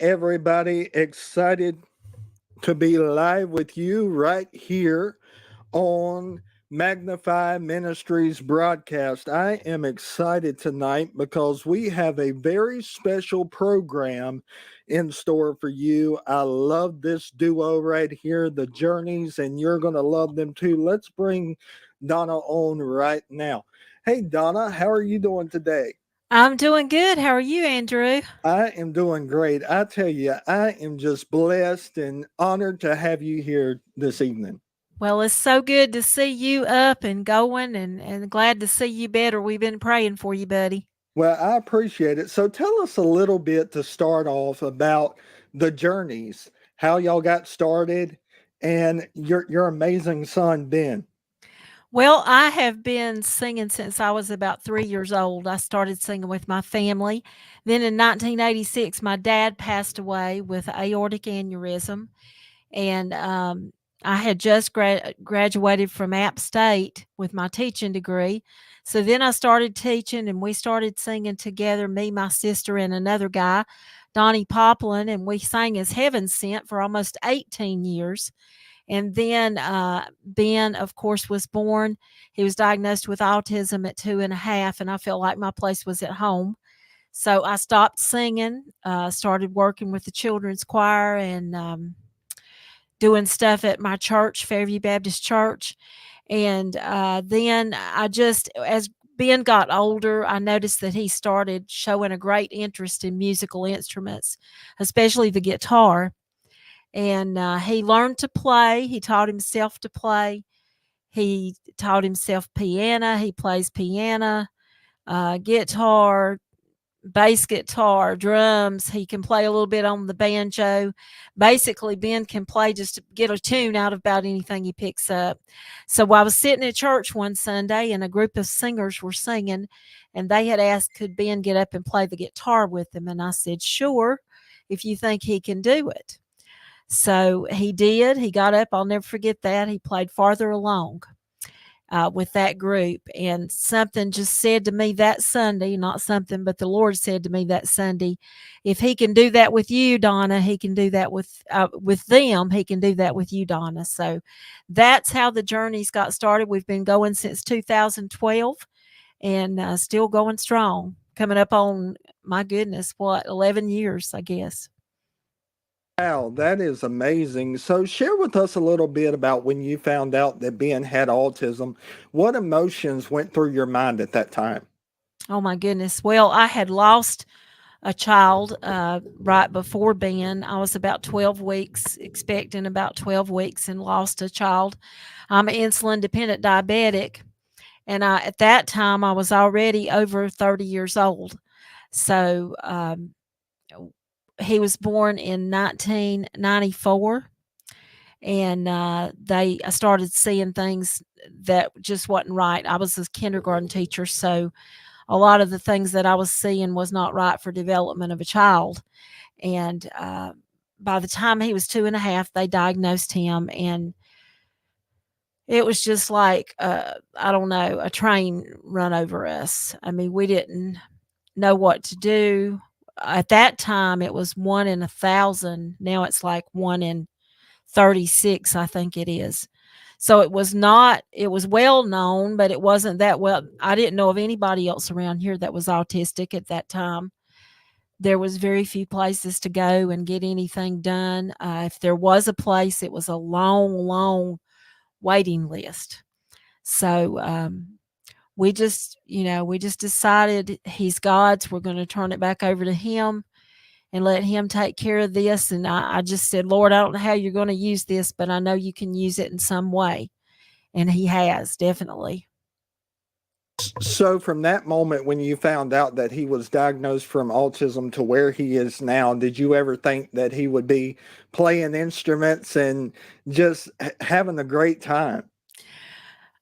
everybody. Excited to be live with you right here on Magnify Ministries broadcast. I am excited tonight because we have a very special program in store for you. I love this duo right here, the Journeys, and you're going to love them too. Let's bring Donna on right now. Hey, Donna, how are you doing today? I'm doing good. How are you, Andrew? I am doing great. I tell you, I am just blessed and honored to have you here this evening. Well, it's so good to see you up and going and glad to see you better. We've been praying for you, buddy. Well, I appreciate it. So tell us a little bit to start off about the journeys, how y'all got started, and your amazing son Ben. Well, I have been singing since I was about 3 years old. I started singing with my family. Then in 1986, my dad passed away with aortic aneurysm. And I had just graduated from App State with my teaching degree. So then I started teaching and we started singing together, me, my sister, and another guy, Donnie Poplin, and we sang as Heaven Sent for almost 18 years. And then Ben, of course, was born. He was diagnosed with autism at 2.5, and I felt like my place was at home. So I stopped singing, started working with the children's choir and doing stuff at my church, Fairview Baptist Church. And then as Ben got older, I noticed that he started showing a great interest in musical instruments, especially the guitar. And he learned to play. He taught himself to play. He taught himself piano. He plays piano, guitar, bass guitar, drums. He can play a little bit on the banjo. Basically, Ben can play just to get a tune out of about anything he picks up. So I was sitting at church one Sunday and a group of singers were singing and they had asked, could Ben get up and play the guitar with them? And I said, sure, if you think he can do it. So he did. He got up. I'll never forget that. He played Farther Along with that group. And something just said to me that Sunday, not something, but the Lord said to me that Sunday, if he can do that with you, Donna, he can do that with them. He can do that with you, Donna. So that's how the journeys got started. We've been going since 2012 and still going strong. Coming up on, my goodness, what, 11 years, I guess. Wow, that is amazing. So share with us a little bit about when you found out that Ben had autism. What emotions went through your mind at that time? Oh, my goodness. Well, I had lost a child right before Ben. I was about 12 weeks, expecting about 12 weeks, and lost a child. I'm an insulin dependent diabetic. And at that time, I was already over 30 years old. So he was born in 1994. And I started seeing things that just wasn't right. I was a kindergarten teacher, so a lot of the things that I was seeing was not right for development of a child. And by the time he was 2.5, they diagnosed him, and it was just like I don't know, a train run over us. I mean, we didn't know what to do. At that time, it was 1 in 1,000. Now it's like 1 in 36, I think it is. So it was not, it was well known, but it wasn't that well. I didn't know of anybody else around here that was autistic at that time. There was very few places to go and get anything done. If there was a place, it was a long, long waiting list. So we just decided he's God's. We're going to turn it back over to him and let him take care of this. And I just said, Lord, I don't know how you're going to use this, but I know you can use it in some way. And he has, definitely. So, from that moment when you found out that he was diagnosed from autism to where he is now, did you ever think that he would be playing instruments and just having a great time?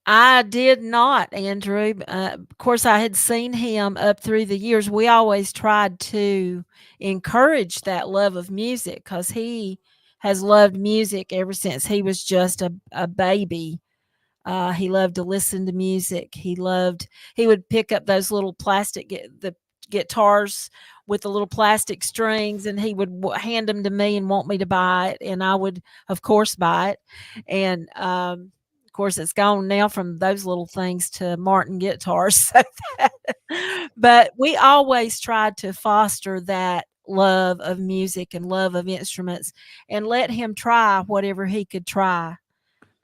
I did not, Andrew. Of course, I had seen him up through the years. We always tried to encourage that love of music because he has loved music ever since he was just a baby. He loved to listen to music. He would pick up those little the guitars with the little plastic strings, and he would hand them to me and want me to buy it, and I would, of course, buy it. And of course, it's gone now from those little things to Martin guitars. So but we always tried to foster that love of music and love of instruments, and let him try whatever he could try,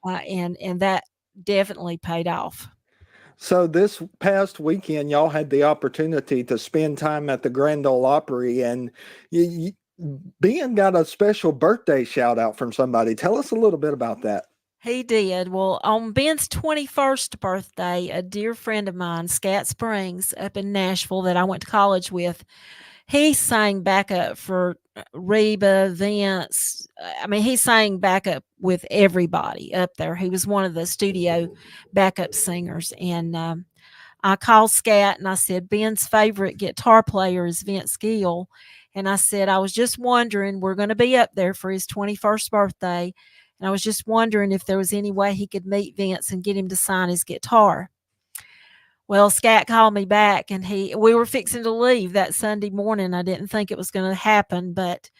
and that definitely paid off. So this past weekend, y'all had the opportunity to spend time at the Grand Ole Opry, and Ben got a special birthday shout out from somebody. Tell us a little bit about that. He did. Well, on Ben's 21st birthday, a dear friend of mine, Scat Springs, up in Nashville, that I went to college with, he sang backup for Reba, Vince. I mean, he sang backup with everybody up there. He was one of the studio backup singers. And I called Scat and I said, Ben's favorite guitar player is Vince Gill. And I said, I was just wondering, we're going to be up there for his 21st birthday. And I was just wondering if there was any way he could meet Vince and get him to sign his guitar. Well, Scat called me back, and we were fixing to leave that Sunday morning. I didn't think it was going to happen, but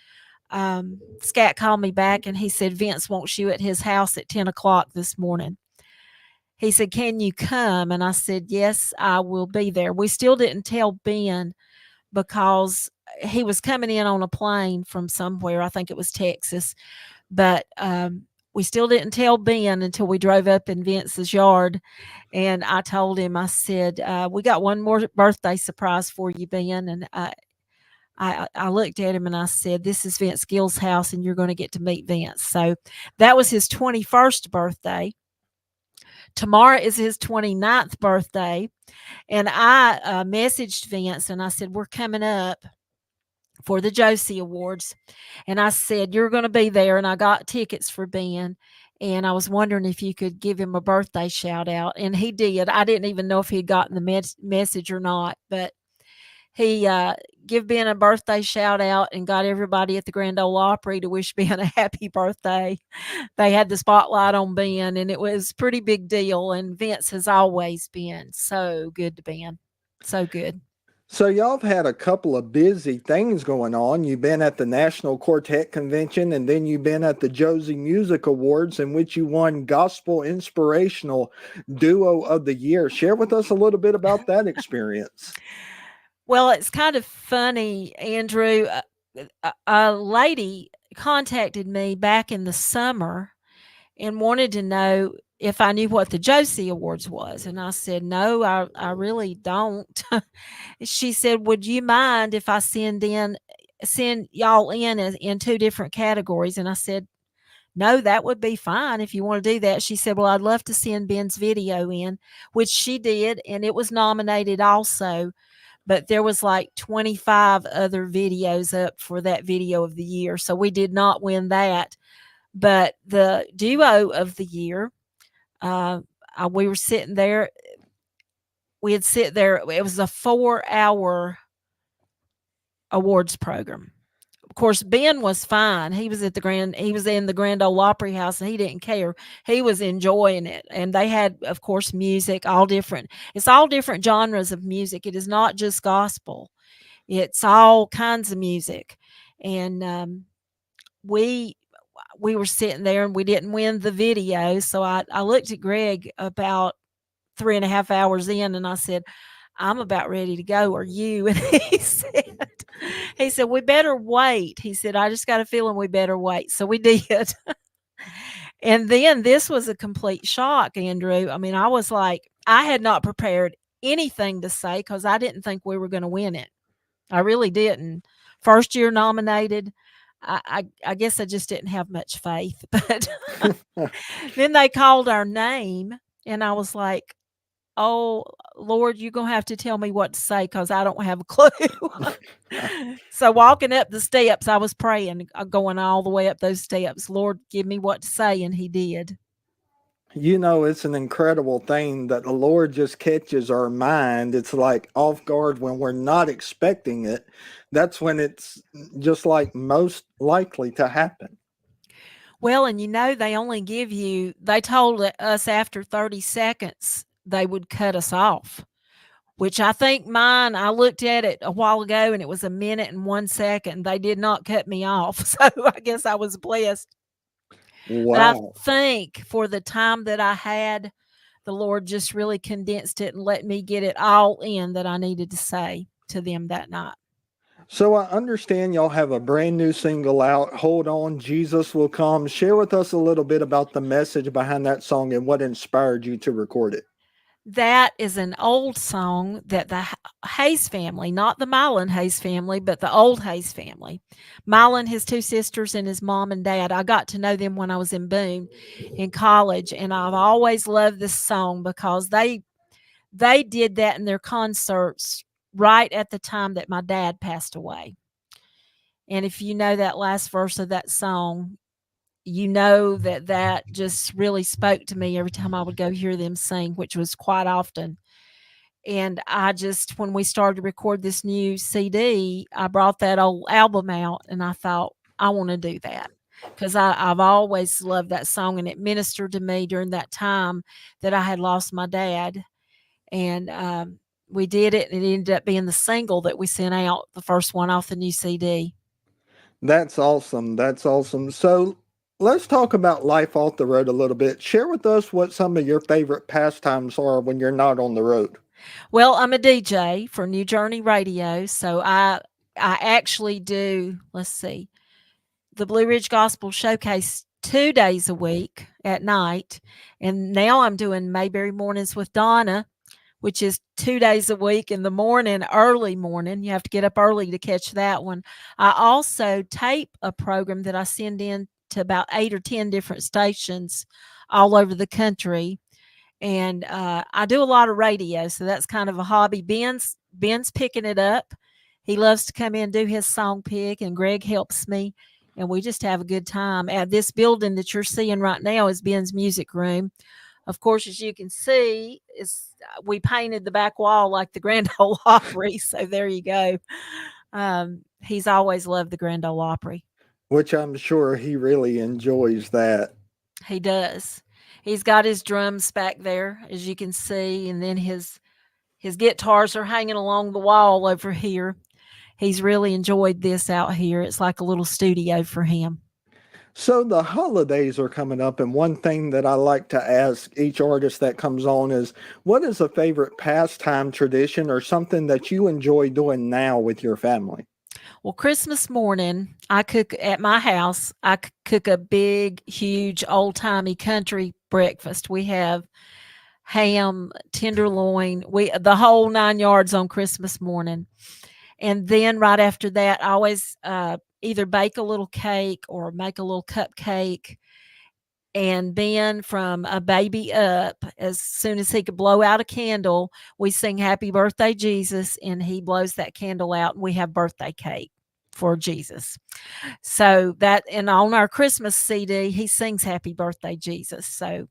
Scat called me back, and he said Vince wants you at his house at 10 o'clock this morning. He said, can you come? And I said, yes, I will be there. We still didn't tell Ben because he was coming in on a plane from somewhere. I think it was Texas. But we still didn't tell Ben until we drove up in Vince's yard. And I told him, I said, we got one more birthday surprise for you, Ben. And I looked at him and I said, this is Vince Gill's house, and you're going to get to meet Vince. So that was his 21st birthday. Tomorrow is his 29th birthday. And I messaged Vince and I said, we're coming up for the Josie Awards. And I said, you're going to be there. And I got tickets for Ben. And I was wondering if you could give him a birthday shout out. And he did. I didn't even know if he'd gotten the message or not. But he give Ben a birthday shout out and got everybody at the Grand Ole Opry to wish Ben a happy birthday. They had the spotlight on Ben, and it was a pretty big deal. And Vince has always been so good to Ben. So good. So y'all have had a couple of busy things going on. You've been at the National Quartet Convention, and then you've been at the Josie Music Awards, in which you won Gospel Inspirational Duo of the Year. Share with us a little bit about that experience. Well, it's kind of funny, Andrew. A lady contacted me back in the summer and wanted to know if I knew what the Josie Awards was. And I said, no, I really don't. She said, would you mind if I send y'all in two different categories? And I said, no, that would be fine if you want to do that. She said, well, I'd love to send Ben's video in, which she did. And it was nominated also. But there was like 25 other videos up for that video of the year. So we did not win that. But the duo of the year, we were sitting there. We'd sit there. It was a 4-hour awards program. Of course, Ben was fine. He was in the Grand Ole Opry House, and he didn't care. He was enjoying it. And they had, of course, music, it's all different genres of music. It is not just gospel. It's all kinds of music. And we were sitting there, and we didn't win the video. So I looked at Greg about 3.5 hours in, and I said, I'm about ready to go. Are you? And he said, we better wait. He said, I just got a feeling we better wait. So we did. And then this was a complete shock, Andrew. I mean, I was like, I had not prepared anything to say because I didn't think we were going to win it. I really didn't. First year nominated. I guess I just didn't have much faith. But then they called our name, and I was like, oh, Lord, you're going to have to tell me what to say because I don't have a clue. So walking up the steps, I was praying, going all the way up those steps. Lord, give me what to say, and he did. You know, it's an incredible thing that the Lord just catches our mind. It's like off guard when we're not expecting it. That's when it's just like most likely to happen. Well, and they told us after 30 seconds they would cut us off. which I think mine, I looked at it a while ago and it was a minute and 1 second. They did not cut me off. So I guess I was blessed. But I Wow. think for the time that I had, the Lord just really condensed it and let me get it all in that I needed to say to them that night. So I understand y'all have a brand new single out. Hold on, Jesus will come. Share with us a little bit about the message behind that song and what inspired you to record it. That is an old song that the Hayes family, not the Milan Hayes family, but the old Hayes family. Milan, his two sisters, and his mom and dad. I got to know them when I was in Boone in college, and I've always loved this song because they did that in their concerts right at the time that my dad passed away. And if you know that last verse of that song, you know that that just really spoke to me every time I would go hear them sing, which was quite often. And I just, when we started to record this new CD, I brought that old album out and I thought, I want to do that because I've always loved that song and it ministered to me during that time that I had lost my dad. And we did it and it ended up being the single that we sent out, the first one off the new CD. That's awesome. That's awesome. So let's talk about life off the road a little bit. Share with us what some of your favorite pastimes are when you're not on the road. Well, I'm a DJ for New Journey Radio, so I actually do, let's see, the Blue Ridge Gospel Showcase 2 days a week at night, and now I'm doing Mayberry Mornings with Donna, which is 2 days a week in the morning, early morning. You have to get up early to catch that one. I also tape a program that I send in to about 8 or 10 different stations all over the country, and I do a lot of radio, so that's kind of a hobby. Ben's picking it up. He loves to come in and do his song pick, and Greg helps me, and we just have a good time. At this building that you're seeing right now is Ben's music room. Of course, as you can see, we painted the back wall like the Grand Ole Opry, so there you go. He's always loved the Grand Ole Opry. Which I'm sure he really enjoys that. He does. He's got his drums back there, as you can see, and then his guitars are hanging along the wall over here. He's really enjoyed this out here. It's like a little studio for him. So the holidays are coming up, and one thing that I like to ask each artist that comes on is, what is a favorite pastime tradition or something that you enjoy doing now with your family? Well, Christmas morning, I cook at my house. Cook a big, huge, old timey country breakfast. We have ham, tenderloin, the whole 9 yards on Christmas morning. And then right after that, I always either bake a little cake or make a little cupcake. And Ben, from a baby up, as soon as he could blow out a candle, we sing Happy Birthday, Jesus, and he blows that candle out, and we have birthday cake for Jesus. So that, and on our Christmas CD, he sings Happy Birthday, Jesus. So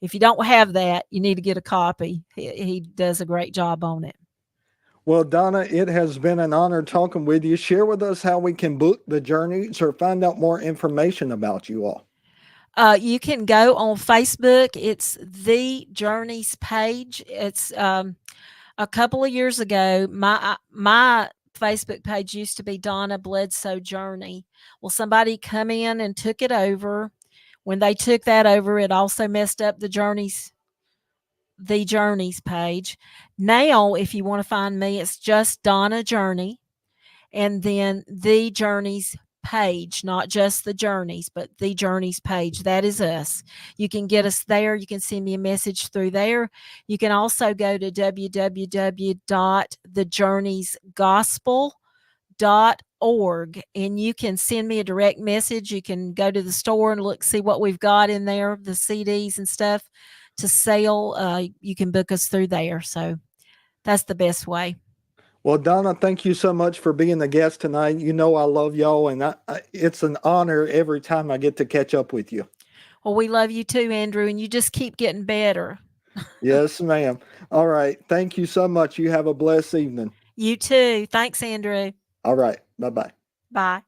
if you don't have that, you need to get a copy. He does a great job on it. Well, Donna, it has been an honor talking with you. Share with us how we can book the journeys or find out more information about you all. You can go on Facebook. It's the Journeys page. It's a couple of years ago. My Facebook page used to be Donna Bledsoe Journey. Well, somebody come in and took it over. When they took that over, it also messed up the Journeys page. Now, if you want to find me, it's just Donna Journey, and then the Journeys page, not just the Journeys, but the Journeys page. That is us. You can get us there. You can send me a message through there. You can also go to www.thejourneysgospel.org and you can send me a direct message. You can go to the store and see what we've got in there, the CDs and stuff to sell. You can book us through there. So that's the best way. Well, Donna, thank you so much for being the guest tonight. You know I love y'all, and it's an honor every time I get to catch up with you. Well, we love you too, Andrew, and you just keep getting better. Yes, ma'am. All right. Thank you so much. You have a blessed evening. You too. Thanks, Andrew. All right. Bye-bye. Bye.